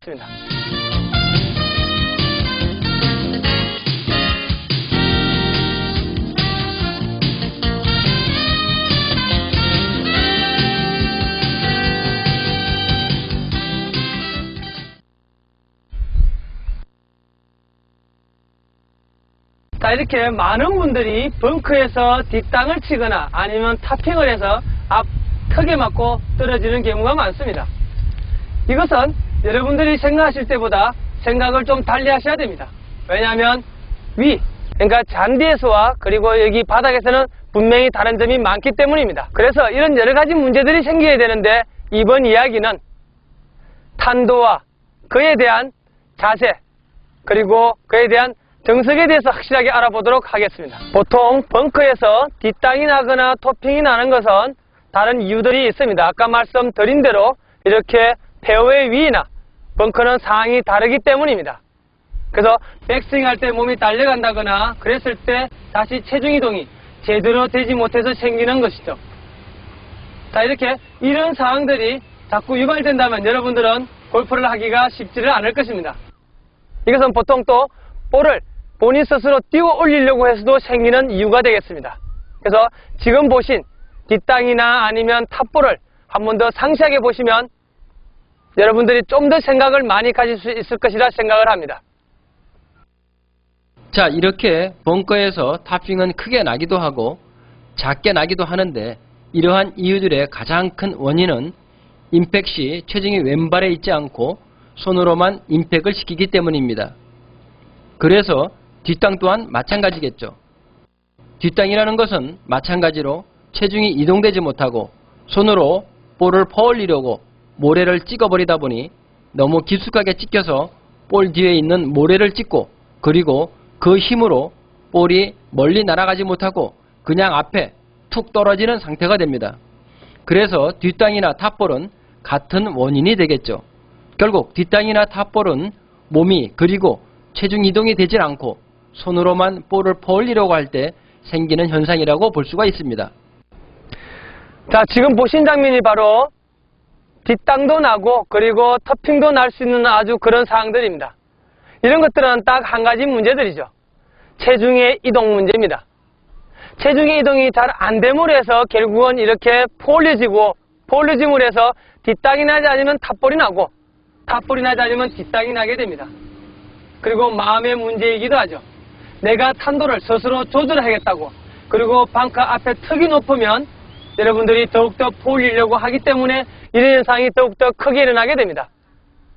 하겠습니다. 자, 이렇게 많은 분들이 벙커에서 뒷땅을 치거나 아니면 타핑을 해서 앞 크게 맞고 떨어지는 경우가 많습니다. 이것은 여러분들이 생각하실 때보다 생각을 좀 달리 하셔야 됩니다. 왜냐하면 그러니까 잔디에서와 그리고 여기 바닥에서는 분명히 다른 점이 많기 때문입니다. 그래서 이런 여러 가지 문제들이 생겨야 되는데 이번 이야기는 탄도와 그에 대한 자세 그리고 그에 대한 정석에 대해서 확실하게 알아보도록 하겠습니다. 보통 벙커에서 뒷땅이 나거나 토핑이 나는 것은 다른 이유들이 있습니다. 아까 말씀드린 대로 이렇게 페어웨이 위나 벙커는 상황이 다르기 때문입니다. 그래서 백스윙 할 때 몸이 달려간다거나 그랬을 때 다시 체중 이동이 제대로 되지 못해서 생기는 것이죠. 자, 이렇게 이런 상황들이 자꾸 유발된다면 여러분들은 골프를 하기가 쉽지를 않을 것입니다. 이것은 보통 또 볼을 본인 스스로 띄워 올리려고 해서도 생기는 이유가 되겠습니다. 그래서 지금 보신 뒷땅이나 아니면 탑볼을 한 번 더 상세하게 보시면 여러분들이 좀 더 생각을 많이 가질 수 있을 것이라 생각을 합니다. 자, 이렇게 벙커에서 타핑은 크게 나기도 하고 작게 나기도 하는데 이러한 이유들의 가장 큰 원인은 임팩 시 체중이 왼발에 있지 않고 손으로만 임팩을 시키기 때문입니다. 그래서 뒷땅 또한 마찬가지겠죠. 뒷땅이라는 것은 마찬가지로 체중이 이동되지 못하고 손으로 볼을 퍼올리려고 모래를 찍어버리다 보니 너무 깊숙하게 찍혀서 볼 뒤에 있는 모래를 찍고 그리고 그 힘으로 볼이 멀리 날아가지 못하고 그냥 앞에 툭 떨어지는 상태가 됩니다. 그래서 뒷땅이나 탑볼은 같은 원인이 되겠죠. 결국 뒷땅이나 탑볼은 몸이 그리고 체중 이동이 되질 않고 손으로만 볼을 퍼올리려고 할 때 생기는 현상이라고 볼 수가 있습니다. 자, 지금 보신 장면이 바로 뒷땅도 나고 그리고 터핑도 날 수 있는 아주 그런 상황들입니다. 이런 것들은 딱 한 가지 문제들이죠. 체중의 이동 문제입니다. 체중의 이동이 잘 안 됨으로 해서 결국은 이렇게 포올려짐으로 해서 뒷땅이 나지 않으면 탑볼이 나고 탑볼이 나지 않으면 뒷땅이 나게 됩니다. 그리고 마음의 문제이기도 하죠. 내가 탄도를 스스로 조절하겠다고 그리고 벙커 앞에 턱이 높으면 여러분들이 더욱더 포올리려고 하기 때문에 이런 현상이 더욱더 크게 일어나게 됩니다.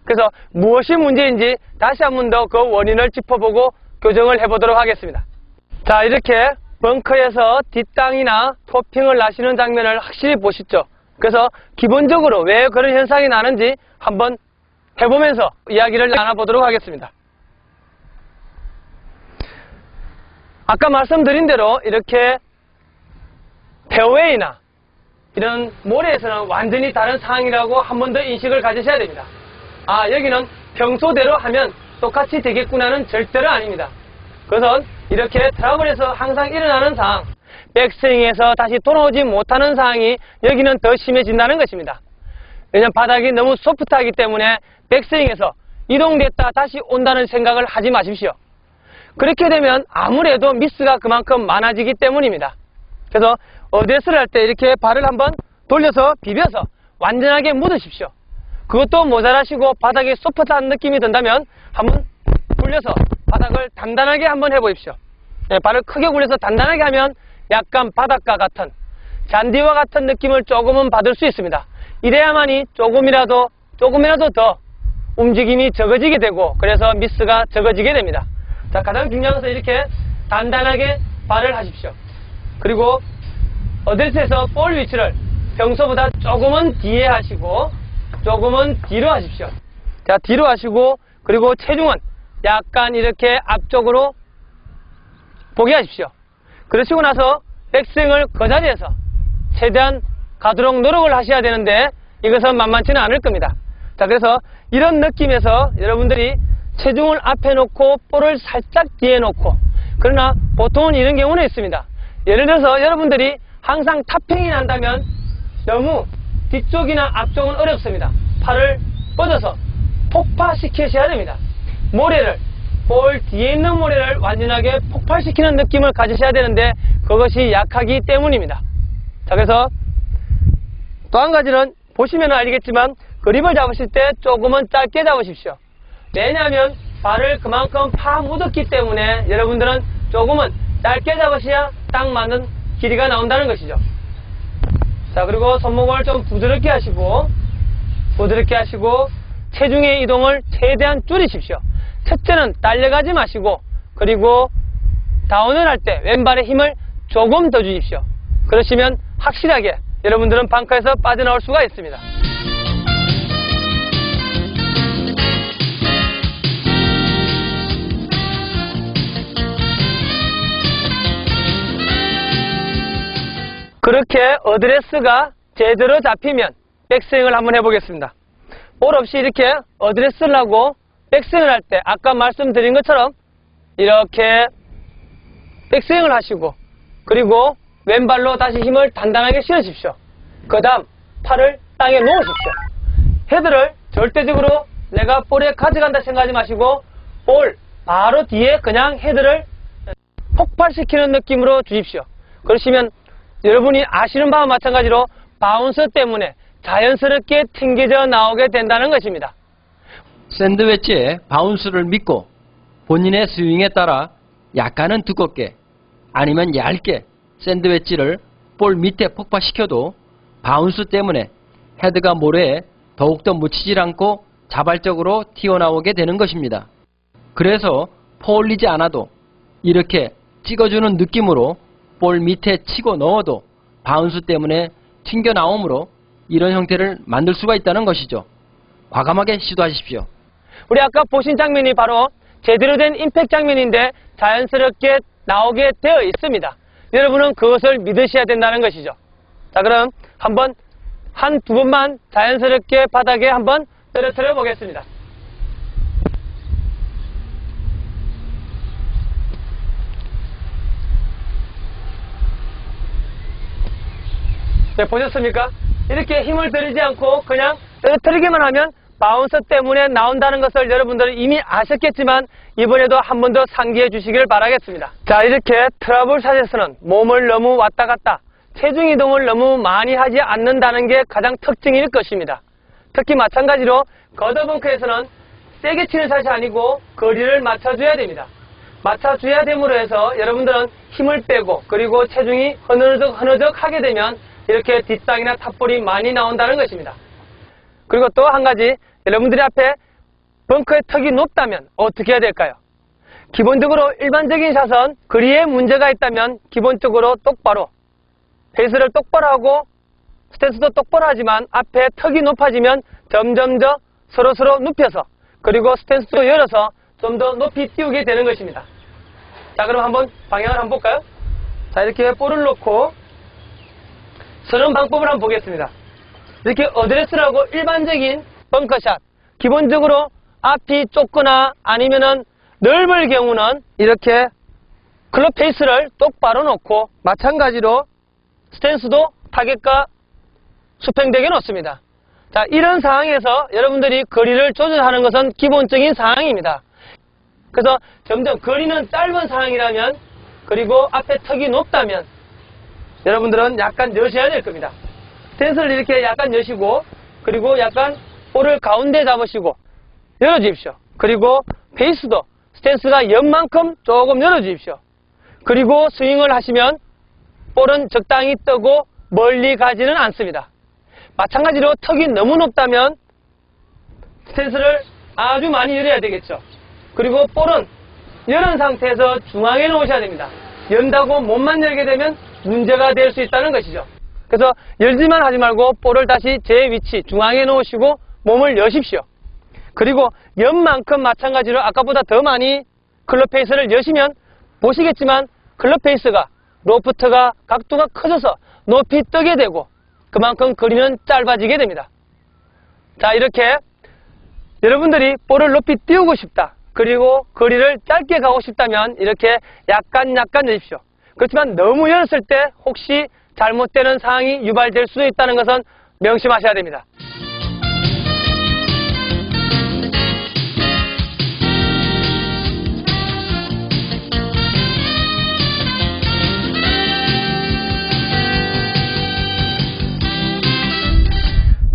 그래서 무엇이 문제인지 다시 한 번 더 그 원인을 짚어보고 교정을 해보도록 하겠습니다. 자, 이렇게 벙커에서 뒷땅이나 토핑을 나시는 장면을 확실히 보시죠. 그래서 기본적으로 왜 그런 현상이 나는지 한번 해보면서 이야기를 나눠보도록 하겠습니다. 아까 말씀드린 대로 이렇게 페어웨이나 이런 모래에서는 완전히 다른 상황이라고 한 번 더 인식을 가지셔야 됩니다. 아, 여기는 평소대로 하면 똑같이 되겠구나는 절대로 아닙니다. 그것은 이렇게 트러블에서 항상 일어나는 상황, 백스윙에서 다시 돌아오지 못하는 상황이 여기는 더 심해진다는 것입니다. 왜냐하면 바닥이 너무 소프트하기 때문에 백스윙에서 이동됐다 다시 온다는 생각을 하지 마십시오. 그렇게 되면 아무래도 미스가 그만큼 많아지기 때문입니다. 그래서 어드레스를 할 때 이렇게 발을 한번 돌려서 비벼서 완전하게 묻으십시오. 그것도 모자라시고 바닥이 소프트한 느낌이 든다면 한번 굴려서 바닥을 단단하게 한번 해보십시오. 네, 발을 크게 굴려서 단단하게 하면 약간 바닥과 같은 잔디와 같은 느낌을 조금은 받을 수 있습니다. 이래야만이 조금이라도 더 움직임이 적어지게 되고 그래서 미스가 적어지게 됩니다. 자, 가장 중요한 것은 이렇게 단단하게 발을 하십시오. 그리고 어드레스에서 볼 위치를 평소보다 조금은 뒤에 하시고 조금은 뒤로 하십시오. 자, 뒤로 하시고 그리고 체중은 약간 이렇게 앞쪽으로 보게 하십시오. 그러시고 나서 백스윙을 그 자리에서 최대한 가도록 노력을 하셔야 되는데 이것은 만만치는 않을 겁니다. 자, 그래서 이런 느낌에서 여러분들이 체중을 앞에 놓고 볼을 살짝 뒤에 놓고 그러나 보통은 이런 경우는 있습니다. 예를 들어서 여러분들이 항상 타핑이 난다면 너무 뒤쪽이나 앞쪽은 어렵습니다. 팔을 뻗어서 폭파시키셔야 됩니다. 모래를, 볼 뒤에 있는 모래를 완전하게 폭발시키는 느낌을 가지셔야 되는데 그것이 약하기 때문입니다. 자, 그래서 또 한 가지는 보시면 알겠지만 그립을 잡으실 때 조금은 짧게 잡으십시오. 왜냐하면 발을 그만큼 파묻었기 때문에 여러분들은 조금은 짧게 잡으셔야 딱 맞는 길이가 나온다는 것이죠. 자, 그리고 손목을 좀 부드럽게 하시고 체중의 이동을 최대한 줄이십시오. 첫째는 딸려가지 마시고, 그리고 다운을 할 때 왼발에 힘을 조금 더 주십시오. 그러시면 확실하게 여러분들은 벙커에서 빠져나올 수가 있습니다. 그렇게 어드레스가 제대로 잡히면 백스윙을 한번 해보겠습니다. 볼 없이 이렇게 어드레스를 하고 백스윙을 할 때 아까 말씀드린 것처럼 이렇게 백스윙을 하시고, 그리고 왼발로 다시 힘을 단단하게 실으십시오. 그 다음 팔을 땅에 놓으십시오. 헤드를 절대적으로 내가 볼에 가져간다 생각하지 마시고 볼 바로 뒤에 그냥 헤드를 폭발시키는 느낌으로 주십시오. 그러시면 여러분이 아시는 바와 마찬가지로 바운스 때문에 자연스럽게 튕겨져 나오게 된다는 것입니다. 샌드웨지의 바운스를 믿고 본인의 스윙에 따라 약간은 두껍게 아니면 얇게 샌드웨지를 볼 밑에 폭파시켜도 바운스 때문에 헤드가 모래에 더욱더 묻히질 않고 자발적으로 튀어나오게 되는 것입니다. 그래서 포올리지 않아도 이렇게 찍어주는 느낌으로 볼 밑에 치고 넣어도 바운스 때문에 튕겨나오므로 이런 형태를 만들 수가 있다는 것이죠. 과감하게 시도하십시오. 우리 아까 보신 장면이 바로 제대로 된 임팩트 장면인데 자연스럽게 나오게 되어 있습니다. 여러분은 그것을 믿으셔야 된다는 것이죠. 자, 그럼 한번 두 번만 자연스럽게 바닥에 한번 떨어뜨려 보겠습니다. 네, 보셨습니까? 이렇게 힘을 들이지 않고 그냥 떨어뜨리기만 하면 바운스 때문에 나온다는 것을 여러분들은 이미 아셨겠지만 이번에도 한 번 더 상기해 주시길 바라겠습니다. 자, 이렇게 트러블 샷에서는 몸을 너무 왔다 갔다 체중 이동을 너무 많이 하지 않는다는 게 가장 특징일 것입니다. 특히 마찬가지로 겉어벙커에서는 세게 치는 샷이 아니고 거리를 맞춰줘야 됩니다. 맞춰줘야 됨으로 해서 여러분들은 힘을 빼고 그리고 체중이 흐느적 하게 되면 이렇게 뒷땅이나 탑볼이 많이 나온다는 것입니다. 그리고 또 한 가지, 여러분들이 앞에 벙커의 턱이 높다면 어떻게 해야 될까요? 기본적으로 일반적인 샷은 거리에 문제가 있다면 기본적으로 똑바로 페이스를 똑바로 하고 스탠스도 똑바로 하지만 앞에 턱이 높아지면 점점 더 서로 눕혀서 그리고 스탠스도 열어서 좀 더 높이 띄우게 되는 것입니다. 자, 그럼 한번 방향을 한번 볼까요? 자, 이렇게 볼을 놓고 서는 방법을 한번 보겠습니다. 이렇게 어드레스를 하고 일반적인 벙커샷, 기본적으로 앞이 좁거나 아니면은 넓을 경우는 이렇게 클럽 페이스를 똑바로 놓고 마찬가지로 스탠스도 타겟과 수평되게 놓습니다. 자, 이런 상황에서 여러분들이 거리를 조절하는 것은 기본적인 상황입니다. 그래서 점점 거리는 짧은 상황이라면 그리고 앞에 턱이 높다면 여러분들은 약간 여셔야 될 겁니다. 스탠스를 이렇게 약간 여시고 그리고 약간 볼을 가운데 잡으시고 열어주십시오. 그리고 페이스도 스탠스가 연만큼 조금 열어주십시오. 그리고 스윙을 하시면 볼은 적당히 뜨고 멀리 가지는 않습니다. 마찬가지로 턱이 너무 높다면 스탠스를 아주 많이 열어야 되겠죠. 그리고 볼은 열은 상태에서 중앙에 놓으셔야 됩니다. 연다고 몸만 열게 되면 문제가 될 수 있다는 것이죠. 그래서 열지만 하지 말고 볼을 다시 제 위치 중앙에 놓으시고 몸을 여십시오. 그리고 연만큼 마찬가지로 아까보다 더 많이 클럽 페이스를 여시면 보시겠지만 클럽 페이스가 로프트가 각도가 커져서 높이 뜨게 되고 그만큼 거리는 짧아지게 됩니다. 자, 이렇게 여러분들이 볼을 높이 띄우고 싶다. 그리고 거리를 짧게 가고 싶다면 이렇게 약간 여십시오. 그렇지만 너무 열었을 때 혹시 잘못되는 상황이 유발될 수도 있다는 것은 명심하셔야 됩니다.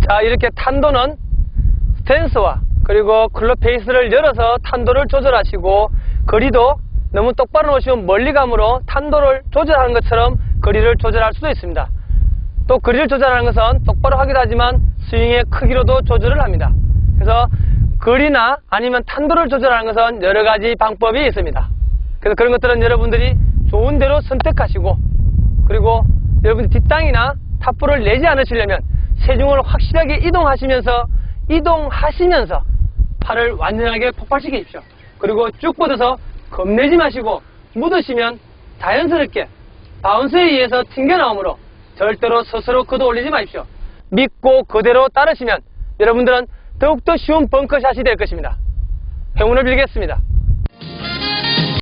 자, 이렇게 탄도는 스탠스와 그리고 클럽 페이스를 열어서 탄도를 조절하시고, 거리도 너무 똑바로 놓으시면 멀리감으로 탄도를 조절하는 것처럼 거리를 조절할 수도 있습니다. 또 거리를 조절하는 것은 똑바로 하기도 하지만 스윙의 크기로도 조절을 합니다. 그래서 거리나 아니면 탄도를 조절하는 것은 여러 가지 방법이 있습니다. 그래서 그런 것들은 여러분들이 좋은 대로 선택하시고, 그리고 여러분들 뒷땅이나 탑볼을 내지 않으시려면 체중을 확실하게 이동하시면서 팔을 완전하게 폭발시키십시오. 그리고 쭉 뻗어서 겁내지 마시고 묻으시면 자연스럽게 바운스에 의해서 튕겨나오므로 절대로 스스로 걷어 올리지 마십시오. 믿고 그대로 따르시면 여러분들은 더욱더 쉬운 벙커샷이 될 것입니다. 행운을 빌겠습니다.